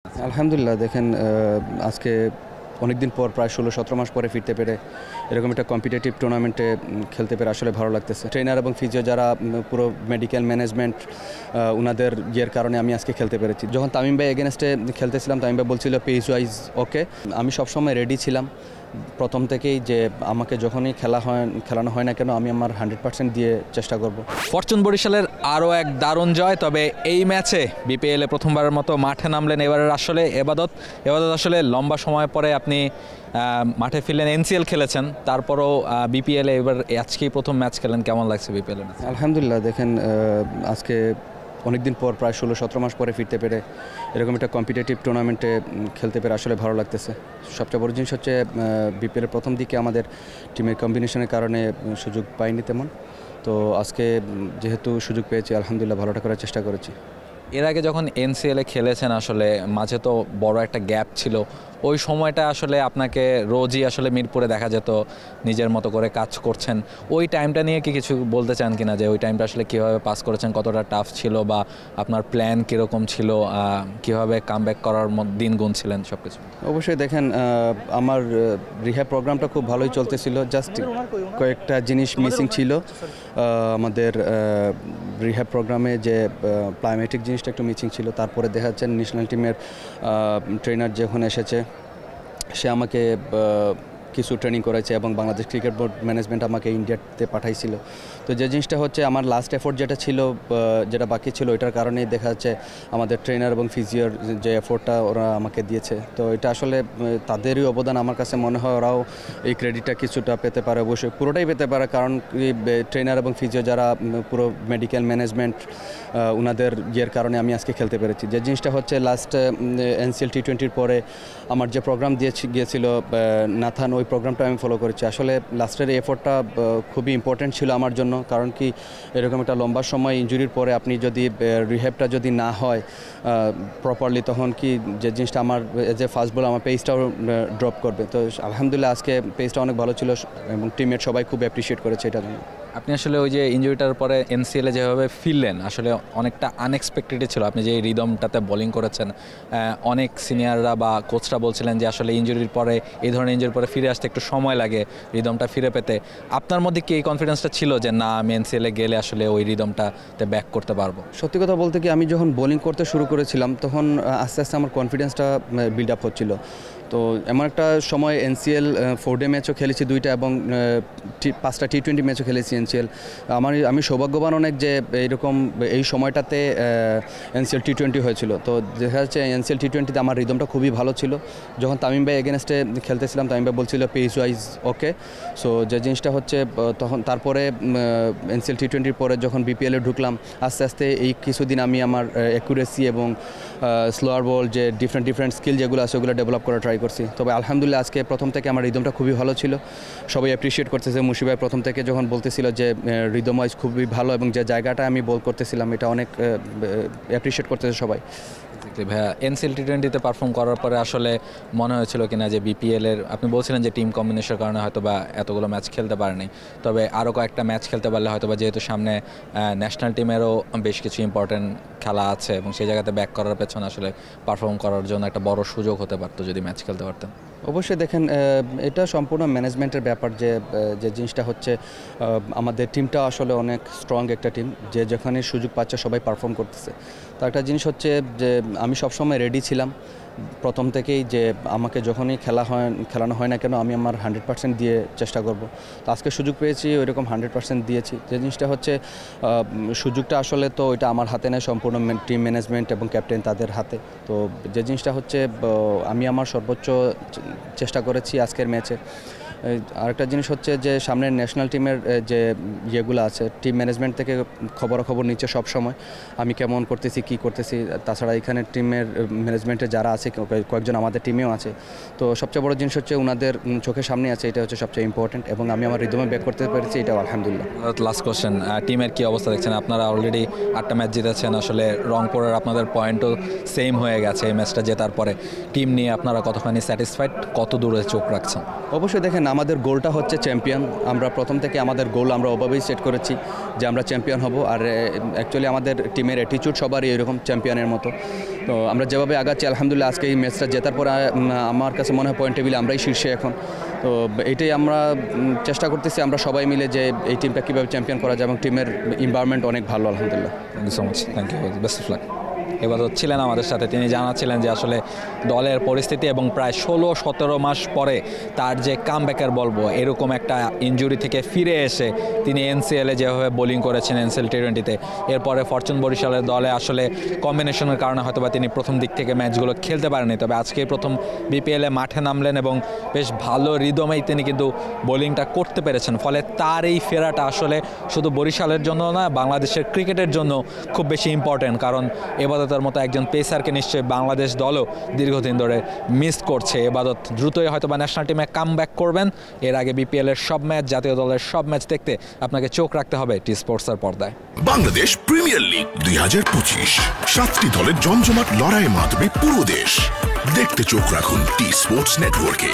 আলহামদুলিল্লাহ দেখেন আজকে অনেকদিন পর প্রায় ১৬-১৭ মাস পরে ফিরতে পেরে এরকম একটা কম্পিটিটিভ টুর্নামেন্টে খেলতে পেরে আসলে ভালো লাগতেছে। ট্রেনার এবং ফিজিও যারা পুরো মেডিকেল ম্যানেজমেন্ট ওনাদের ইয়ের কারণে আমি আজকে খেলতে পেরেছি। যখন তামিম ভাই এগেনস্টে খেলতেছিলাম, তামিম ভাই বলছিল পেস ওয়াইজ ওকে। আমি সবসময় রেডি ছিলাম প্রথম থেকেই যে আমাকে যখনই খেলানো হয় না কেন আমি আমার 100% দিয়ে চেষ্টা করব। ফরচুন বরিশালের আরও এক দারুণ জয়। তবে এই ম্যাচে বিপিএলে প্রথমবারের মতো মাঠে নামলেন এবারের আসলে এবাদত আসলে লম্বা সময় পরে আপনি মাঠে ফিরলেন। এনসিএল খেলেছেন, তারপরও বিপিএলে এবার আজকেই প্রথম ম্যাচ খেলেন, কেমন লাগছে বিপিএলে? আলহামদুলিল্লাহ দেখেন আজকে অনেকদিন পর প্রায় ১৬-১৭ মাস পরে ফিরতে পেরে এরকম একটা কম্পিটিটিভ টুর্নামেন্টে খেলতে পেরে আসলে ভালো লাগতেছে। সবচেয়ে বড় জিনিস হচ্ছে বিপিএলের প্রথম দিকে আমাদের টিমের কম্বিনেশনের কারণে সুযোগ পাইনি তেমন। তো আজকে যেহেতু সুযোগ পেয়েছি আলহামদুলিল্লাহ ভালোটা করার চেষ্টা করেছি। এর আগে যখন এনসিএলে খেলেছেন আসলে মাঝে তো বড় একটা গ্যাপ ছিল, ওই সময়টা আসলে আপনাকে রোজই আসলে মিরপুরে দেখা যেত নিজের মতো করে কাজ করছেন। ওই টাইমটা নিয়ে কি কিছু বলতে চান কিনা, যে ওই টাইমটা আসলে কীভাবে পাস করেছেন, কতটা টাফ ছিল বা আপনার প্ল্যান কীরকম ছিল, কীভাবে কামব্যাক করার দিন গুনছিলেন সব কিছু? অবশ্যই দেখেন আমার রিহ্যাব প্রোগ্রামটা খুব ভালোই চলতেছিল, জাস্ট কয়েকটা জিনিস মিসিং ছিল। আমাদের রিহ্যাব প্রোগ্রামে যে প্লাইমেটিক জিনিসটা একটু মিসিং ছিল। তারপরে দেখা যাচ্ছে ন্যাশনাল টিমের ট্রেনার যখন এসেছে সে আমাকে কিছু ট্রেনিং করেছে এবং বাংলাদেশ ক্রিকেট বোর্ড ম্যানেজমেন্ট আমাকে ইন্ডিয়াতে পাঠাইছিল। তো যে জিনিসটা হচ্ছে আমার লাস্ট এফোর্ট যেটা ছিল, যেটা বাকি ছিল, এটার কারণেই দেখা যাচ্ছে আমাদের ট্রেনার এবং ফিজিওর যে এফোর্টটা ওরা আমাকে দিয়েছে। তো এটা আসলে তাদেরই অবদান। আমার কাছে মনে হয় ওরাও এই ক্রেডিটটা কিছুটা পেতে পারে, অবশ্যই পুরোটাই পেতে পারে, কারণ ট্রেনার এবং ফিজিও যারা পুরো মেডিকেল ম্যানেজমেন্ট ওনাদের ইয়ের কারণে আমি আজকে খেলতে পেরেছি। যে জিনিসটা হচ্ছে লাস্ট এনসিএল টি20-র পরে আমার যে প্রোগ্রাম গিয়েছিল নাথান, ওই প্রোগ্রামটা আমি ফলো করেছি। আসলে লাস্টের এফোর্টটা খুবই ইম্পর্ট্যান্ট ছিল আমার জন্য, কারণ কি এরকম একটা লম্বা সময় ইনজুরির পরে আপনি যদি রিহ্যাবটা যদি না হয় প্রপারলি, তখন কি যে জিনিসটা আমার এজ এ ফাস্ট বল আমার পেসটাও ড্রপ করবে। তো আলহামদুলিল্লাহ আজকে পেসটা অনেক ভালো ছিল এবং টিমমেট সবাই খুব অ্যাপ্রিসিয়েট করেছে এটার জন্য। আপনি আসলে ওই যে ইনজুরিটার পরে এনসিএলে যেভাবে ফিরলেন আসলে অনেকটা আনএক্সপেক্টেডই ছিল। আপনি যে রিদমটাতে বোলিং করেছেন, অনেক সিনিয়ররা বা কোচরা বলছিলেন যে আসলে ইনজুরির পরে, এই ধরনের ইনজুরির পরে ফিরে আসতে একটু সময় লাগে রিদমটা ফিরে পেতে। আপনার মধ্যে কি এই কনফিডেন্সটা ছিল যে না, আমি এনসিএলে গেলে আসলে ওই রিদমটাতে ব্যাক করতে পারবো? সত্যি কথা বলতে কি, আমি যখন বোলিং করতে শুরু করেছিলাম তখন আস্তে আস্তে আমার কনফিডেন্সটা বিল্ড আপ হচ্ছিল। তো এমন একটা সময় এনসিএল 4 ডে ম্যাচও খেলেছি 2টা এবং 5টা টি20 ম্যাচও খেলেছি এনসিএল। আমি সৌভাগ্যবান অনেক যে এইরকম এই সময়টাতে এনসিএল টি20 হয়েছিল। তো দেখা যাচ্ছে এনসিএল টি20তে আমার রিদমটা খুবই ভালো ছিল। যখন তামিম ভাই এগেনস্টে খেলতেছিলাম, তামিম ভাই বলছিল পেস ওয়াইজ ওকে। সো যে জিনিসটা হচ্ছে তখন তারপরে এনসিএল টি20-র পরে যখন বিপিএলে ঢুকলাম, আস্তে আস্তে এই কিছুদিন আমি আমার অ্যাকুরেসি এবং স্লোয়ার বল যে ডিফারেন্ট স্কিল যেগুলো আছে ওগুলো ডেভেলপ করা ট্রাই করছি। তবে আলহামদুলিল্লাহ আজকে প্রথম থেকে আমার রিদমটা খুবই ভালো ছিল, সবাই অ্যাপ্রিসিয়েট করতেছে। মুশি ভাই প্রথম থেকে যখন বলতেছিল যে রিদম ওয়াইজ খুবই ভালো এবং যে জায়গাটা আমি বল করতেছিলাম এটা অনেক অ্যাপ্রিসিয়েট করতেছে সবাই। ভাইয়া, এনসিএল টি20তে পারফর্ম করার পরে আসলে মনে হয়েছিল কিনা যে বিপিএলের, আপনি বলছিলেন যে টিম কম্বিনেশনের কারণে হয়তো বা এতগুলো ম্যাচ খেলতে পারেনি, তবে আরও কয়েকটা ম্যাচ খেলতে পারলে হয়তো বা, যেহেতু সামনে ন্যাশনাল টিমেরও বেশ কিছু ইম্পর্টেন্ট খেলা আছে এবং সেই জায়গাতে ব্যাক করার পেছনে আসলে পারফর্ম করার জন্য একটা বড় সুযোগ হতে পারতো যদি ম্যাচ খেলতে পারতেন? অবশ্যই দেখেন এটা সম্পূর্ণ ম্যানেজমেন্টের ব্যাপার। যে জিনিসটা হচ্ছে আমাদের টিমটা আসলে অনেক স্ট্রং একটা টিম, যে যেখানে সুযোগ পাচ্ছে সবাই পারফর্ম করতেছে। তো একটা জিনিস হচ্ছে যে আমি সবসময় রেডি ছিলাম প্রথম থেকেই যে আমাকে যখনই খেলানো হয় না কেন আমি আমার 100% দিয়ে চেষ্টা করব। তো আজকে সুযোগ পেয়েছি, ওইরকম 100% দিয়েছি। যে জিনিসটা হচ্ছে সুযোগটা আসলে তো ওইটা আমার হাতে নেই, সম্পূর্ণ টিম ম্যানেজমেন্ট এবং ক্যাপ্টেন তাদের হাতে। তো যে জিনিসটা হচ্ছে আমি আমার সর্বোচ্চ চেষ্টা করেছি আজকের ম্যাচে। আরেকটা জিনিস হচ্ছে যে সামনের ন্যাশনাল টিমের যে ইয়েগুলো আছে, টিম ম্যানেজমেন্ট থেকে খবরাখবর নিচ্ছে সব সময় আমি কেমন করতেছি, কি করতেছি। তাছাড়া এখানে টিমের ম্যানেজমেন্টে যারা আছে কয়েকজন আমাদের টিমেও আছে। তো সবচেয়ে বড় জিনিস হচ্ছে ওনাদের চোখের সামনে আছে, এটা হচ্ছে সবচেয়ে ইম্পর্টেন্ট এবং আমি আমার রিদমে ব্যাক করতে পেরেছি, এটাও আলহামদুলিল্লাহ। লাস্ট কোশ্চেন, টিমের কি অবস্থা দেখছেন? আপনারা অলরেডি 8টা ম্যাচ জিতেছেন, আসলে রংপুরের আপনাদের পয়েন্টও সেম হয়ে গেছে এই ম্যাচটা জেতার পরে। টিম নিয়ে আপনারা কতখানি স্যাটিসফাইড, কত দূরে চোখ রাখছেন? অবশ্যই দেখেন আমাদের গোলটা হচ্ছে চ্যাম্পিয়ন। আমরা প্রথম থেকে আমাদের গোল আমরা ওভাবেই সেট করেছি যে আমরা চ্যাম্পিয়ন হব। আর অ্যাকচুয়ালি আমাদের টিমের অ্যাটিটিউড সবারই এরকম চ্যাম্পিয়নের মতো। তো আমরা যেভাবে আগাচ্ছি আলহামদুলিল্লাহ আজকে এই ম্যাচটা জেতার পর আমার কাছে মনে হয় পয়েন্ট টেবিলে আমরাই শীর্ষে এখন। তো এইটাই আমরা চেষ্টা করতেছি আমরা সবাই মিলে যে এই টিমটা কীভাবে চ্যাম্পিয়ন করা যায় এবং টিমের এনভায়রনমেন্ট অনেক ভালো আলহামদুলিল্লাহ। Thank you so much, thank you, best of luck. এবার ছিলেন আমাদের সাথে, তিনি জানাচ্ছিলেন যে আসলে দলের পরিস্থিতি এবং প্রায় 16-17 মাস পরে তার যে কামব্যাকের বলবো এরকম একটা ইনজুরি থেকে ফিরে এসে তিনি এনসিএলে যেভাবে বোলিং করেছেন এনসিএল টি20-তে, এরপরে ফরচুন বরিশালের দলে আসলে কম্বিনেশনের কারণে হয়তো বা তিনি প্রথম দিক থেকে ম্যাচগুলো খেলতে পারেননি, তবে আজকে প্রথম বিপিএলে মাঠে নামলেন এবং বেশ ভালো রিদমেই তিনি কিন্তু বোলিংটা করতে পেরেছেন। ফলে তার এই ফেরাটা আসলে শুধু বরিশালের জন্য না, বাংলাদেশের ক্রিকেটের জন্য খুব বেশি ইম্পর্টেন্ট, কারণ এবাদতের মতো একজন পেসারকে নিশ্চয়ই বাংলাদেশ দলও দীর্ঘদিন ধরে মিস করছে। এবাদত দ্রুতই হয়তো বা ন্যাশনাল টিমে কামব্যাক করবেন। এর আগে বিপিএলের সব ম্যাচ, জাতীয় দলের সব ম্যাচ দেখতে আপনাকে চোখ রাখতে হবে টি স্পোর্টসের পর্দায়। বাংলাদেশ প্রিমিয়ার লিগ 2025, 7টি দলের জমজমাট লড়াইয়ে মাতবে পুরো দেশ। দেখতে চোখ রাখুন টি স্পোর্টস নেটওয়ার্কে।